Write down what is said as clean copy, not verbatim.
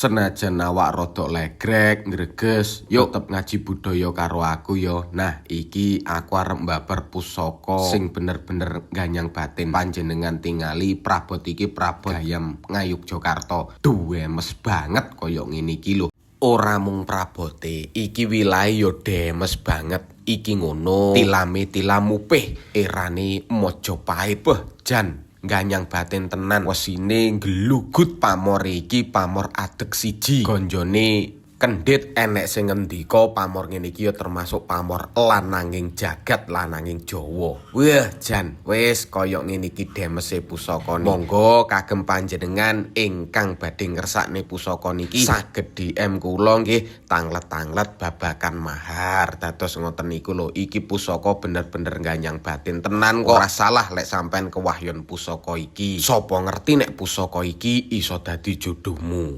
Senajan awak rodok legrek, ngreges, yuk tetep ngaji budaya karo aku yo. Nah, iki aku arep mbabar pusaka sing bener-bener ganyang batin. Panjenengan tingali prabot iki prabot Gayam Ngayogyakarta. Duwemes banget koyo ngene iki lho. Ora mung prabote, iki wilahe yo demes banget. Iki ngono, tilame tilamupih, erane Majapahit. Jan ganyang batin tenan, wesine nglugut pamor iki pamor adeg siji. Gonjone kendhit enek sing ngendika pamor ngene iki ya termasuk pamor lananging jagat, lananging Jawa. Wah, jan wis kaya ngene iki demese pusaka niki. Monggo kagem panjenengan ingkang badhe ngersakne pusaka niki saged DM kula nggih tanglet-tanglet babakan mahar. Dados ngoten niku lho, iki pusaka bener-bener ganyang batin tenan kok. Ora salah lek sampean kewahyon pusaka iki. Sapa ngerti nek pusaka iki iso dadi jodohmu.